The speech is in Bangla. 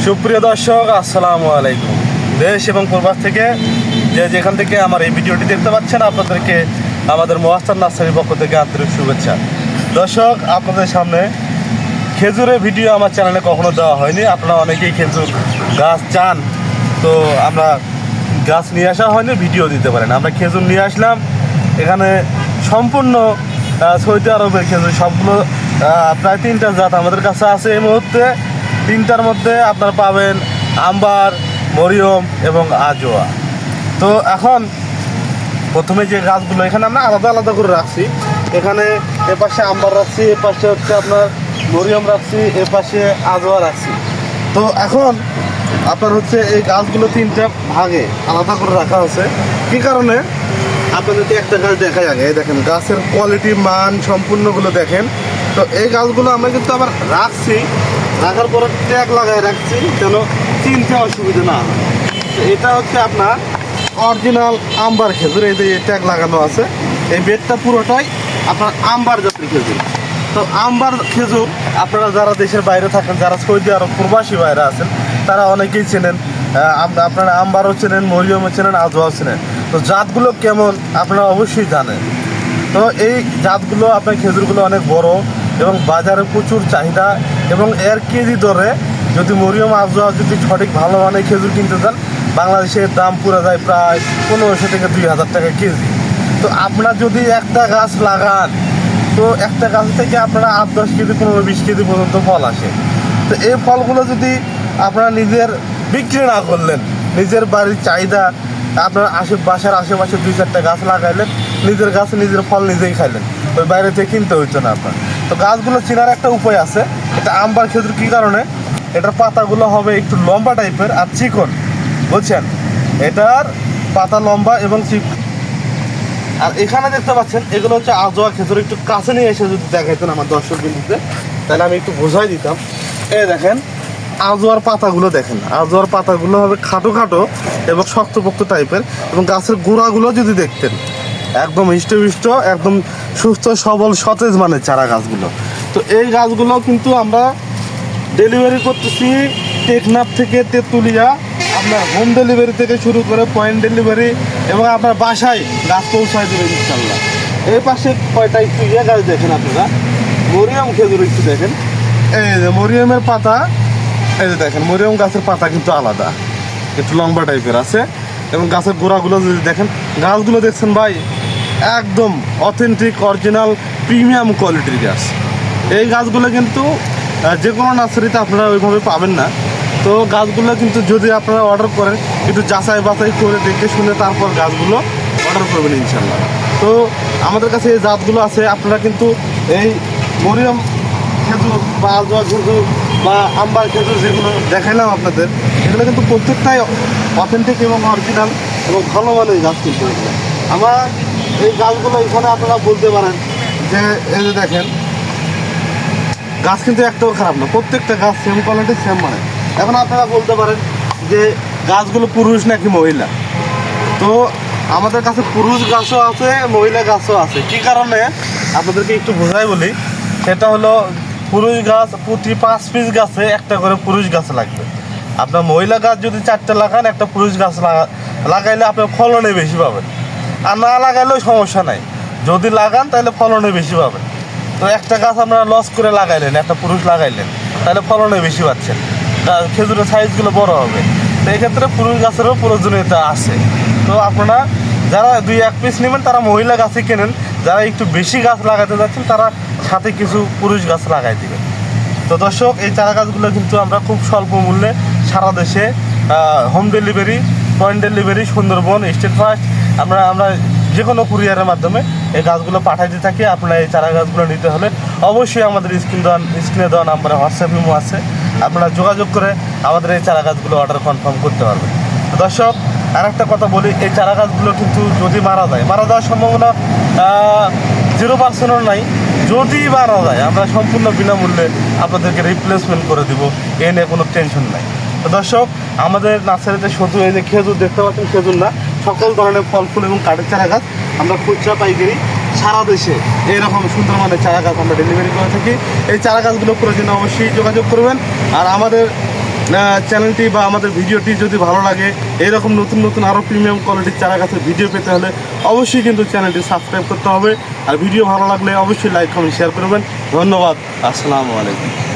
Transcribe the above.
সুপ্রিয় দর্শক, আসসালামু আলাইকুম। দেশ এবং প্রবাস থেকে যেখান থেকে আমার এই ভিডিওটি দেখতে পাচ্ছেন, আপনাদেরকে আমাদের মোয়াস্তার নার্সারির পক্ষ থেকে আন্তরিক শুভেচ্ছা। দর্শক, আপনাদের সামনে খেজুরের ভিডিও আমার চ্যানেলে কখনো দেওয়া হয়নি। আপনারা অনেকেই খেজুর গাছ চান, তো আমরা গাছ নিয়ে আসা হয়নি, ভিডিও দিতে পারেন। আমরা খেজুর নিয়ে আসলাম। এখানে সম্পূর্ণ সৌদি আরবের খেজুর, সবগুলো প্রায় 3টা জাত আমাদের কাছে আছে এই মুহূর্তে। 3টার মধ্যে আপনারা পাবেন আম্বার, মরিয়ম এবং আজোয়া। তো এখন প্রথমে যে গাছগুলো এখানে আমরা আলাদা আলাদা করে রাখছি, এখানে এপাশে আম্বার রাখছি, এপাশে হচ্ছে আপনার মরিয়ম রাখছি, এপাশে আজোয়া রাখছি। তো এখন আপনার হচ্ছে এই গাছগুলো 3টা ভাগে আলাদা করে রাখা হয়েছে। কী কারণে আপনাদেরকে একটা গাছ দেখাই আগে। দেখেন গাছের কোয়ালিটি, মান সম্পূর্ণগুলো দেখেন। তো এই গাছগুলো আমরা কিন্তু আবার রাখছি, রাখার পরে ট্যাগ লাগাই রাখছি যেন চিনতে অসুবিধা না হয়। তো এটা হচ্ছে আপনার অরিজিনাল আম্বার খেজুর। এই যে ট্যাগ লাগানো আছে, এই বেডটা পুরোটাই আপনার আম্বার জাতের খেজুর। তো আম্বার খেজুর আপনারা যারা দেশের বাইরে থাকেন, যারা সৌদি আরব প্রবাসী বাইরে আছেন, তারা অনেকেই চেনেন। আপনারা আম্বারও চেনেন, মরিয়মও চেনেন, আজোয়াও চেনেন। তো জাতগুলো কেমন আপনারা অবশ্যই জানেন। তো এই জাতগুলো আপনার খেজুরগুলো অনেক বড় এবং বাজারে প্রচুর চাহিদা, এবং এর কেজি দরে যদি মরিয়ম আজোয়া যদি সঠিক ভালো মানের খেজুর কিনতে চান, বাংলাদেশের দাম পুরো যায় প্রায় 1500 থেকে 2000 টাকা কেজি। তো আপনারা যদি একটা গাছ লাগান, তো একটা গাছ থেকে আপনারা 8-10 কেজি 15-20 কেজি পর্যন্ত ফল আসে। তো এই ফলগুলো যদি আপনারা নিজের বিক্রি না করলেন, নিজের বাড়ির চাহিদা, আপনার বাসার আশেপাশে 2-4টা গাছ লাগাইলেন, নিজের গাছে নিজের ফল নিজেই খাইলেন, ওই বাইরে থেকে কিনতে হইতো না আপনার। তো গাছগুলো চেনার একটা উপায় আছে। এটা আম্বার খেজুর কী কারণে, এটার পাতাগুলো হবে একটু লম্বা টাইপের আর চিকন, বুঝছেন? এটার পাতা লম্বা এবং চিকন। আর এখানে দেখতে পাচ্ছেন এগুলো হচ্ছে আজোয়া খেজুর। একটু কাছে নিয়ে এসে যদি দেখাইতেন আমার দর্শক বিন্দুতে, তাহলে আমি একটু বোঝাই দিতাম। এই দেখেন আজোয়ার পাতাগুলো, দেখেন আজোয়ার পাতাগুলো হবে খাটো খাটো এবং শক্তপোক্ত টাইপের, এবং গাছের গোড়াগুলো যদি দেখতেন একদম হৃষ্টপুষ্ট, একদম সুস্থ সবল সতেজ মানের চারা গাছগুলো। তো এই গাছগুলো কিন্তু আমরা ডেলিভারি করতেছি টেকনাফ থেকে তেঁতুলিয়া, আপনার হোম ডেলিভারি থেকে শুরু করে পয়েন্ট ডেলিভারি, এবং আপনার বাসায় গাছ পৌঁছায় দেবে ইনশাল্লাহ। এই পাশে কয়টা একটু গাছ দেখেন আপনারা, মরিয়ম খেজুর একটু দেখেন। এই যে মরিয়মের পাতা, এই যে দেখেন মরিয়ম গাছের পাতা কিন্তু আলাদা, একটু লম্বা টাইপের আছে, এবং গাছের গোড়াগুলো যদি দেখেন, গাছগুলো দেখছেন ভাই একদম অথেন্টিক অরিজিনাল প্রিমিয়াম কোয়ালিটির গাছ। এই গাছগুলো কিন্তু যে কোনো নার্সারিতে আপনারা ওইভাবে পাবেন না। তো গাছগুলো কিন্তু যদি আপনারা অর্ডার করেন, একটু যাচাই বাছাই করে দেখে শুনে তারপর গাছগুলো অর্ডার করবেন ইনশাল্লাহ। তো আমাদের কাছে এই জাতগুলো আছে। আপনারা কিন্তু এই মরিয়ম খেজুর বা আজোয়া খেজুর বা আম্বার খেজুর যেগুলো দেখাইলাম আপনাদের, এগুলো কিন্তু প্রত্যেকটাই অথেন্টিক এবং অরিজিনাল এবং ভালো মানের গাছ কিন্তু এগুলো। আমার এই গাছগুলো এখানে আপনারা বলতে পারেন যে এই যে দেখেন গাছ কিন্তু একটাও খারাপ না, প্রত্যেকটা গাছ সেম কোয়ালিটি সেম মানে। এখন আপনারা বলতে পারেন যে গাছগুলো পুরুষ নাকি মহিলা। তো আমাদের কাছে পুরুষ গাছও আছে, মহিলা গাছও আছে। কী কারণে আপনাদেরকে একটু বোঝাই বলি, সেটা হলো পুরুষ গাছ প্রতি 5 পিস গাছে একটা করে পুরুষ গাছ লাগবে। আপনার মহিলা গাছ যদি 4টা লাগান, একটা পুরুষ গাছ লাগাইলে আপনার ফলনে বেশি পাবেন। আর না লাগাইলেও সমস্যা নাই, যদি লাগান তাহলে ফলনে বেশি পাবেন। তো একটা গাছ আপনারা লস করে লাগাইলেন, একটা পুরুষ লাগাইলেন, তাহলে ফলনে বেশি পাচ্ছেন, খেজুরের সাইজগুলো বড় হবে। তো এক্ষেত্রে পুরুষ গাছেরও প্রয়োজনীয়তা আছে। তো আপনারা যারা 2-1 পিস নেবেন তারা মহিলা গাছই কেনেন, যারা একটু বেশি গাছ লাগাতে যাচ্ছেন তারা সাথে কিছু পুরুষ গাছ লাগাই দেবেন। তো দর্শক, এই চারা গাছগুলো কিন্তু আমরা খুব স্বল্প মূল্যে সারা দেশে home delivery, point delivery, Sundarban, state first, আমরা যে কোনো কুরিয়ারের মাধ্যমে এই গাছগুলো পাঠাইতে থাকি। আপনারা এই চারা গাছগুলো নিতে হলে অবশ্যই আমাদের স্ক্রিনে দেওয়া নাম্বারে হোয়াটসঅ্যাপ ইমো আছে, আপনারা যোগাযোগ করে আমাদের এই চারা গাছগুলো অর্ডার কনফার্ম করতে পারবেন। দর্শক, আর একটা কথা বলি, এই চারা গাছগুলো কিন্তু যদি মারা যাওয়ার সম্ভাবনা 0% নাই। যদি মারা যায় আমরা সম্পূর্ণ বিনামূল্যে আপনাদেরকে রিপ্লেসমেন্ট করে দিব, এ নিয়ে কোনো টেনশন নাই। তো দর্শক, আমাদের নার্সারিতে শুধু এই যে খেজুর দেখতে পাচ্ছেন, খেজুর না, সকল ধরনের ফল ফুল এবং কাঠের চারা গাছ আমরা খুচরা পাইকারি সারা দেশে এইরকম সুন্দর মানের চারা গাছ আমরা ডেলিভারি করে থাকি। এই চারা গাছগুলো প্রয়োজনে অবশ্যই যোগাযোগ করবেন। আর আমাদের চ্যানেলটি বা আমাদের ভিডিওটি যদি ভালো লাগে, এরকম নতুন নতুন আরও প্রিমিয়াম কোয়ালিটির চারা গাছের ভিডিও পেতে হলে অবশ্যই কিন্তু চ্যানেলটি সাবস্ক্রাইব করতে হবে। আর ভিডিও ভালো লাগলে অবশ্যই লাইক কমেন্ট শেয়ার করবেন। ধন্যবাদ। আসসালামু আলাইকুম।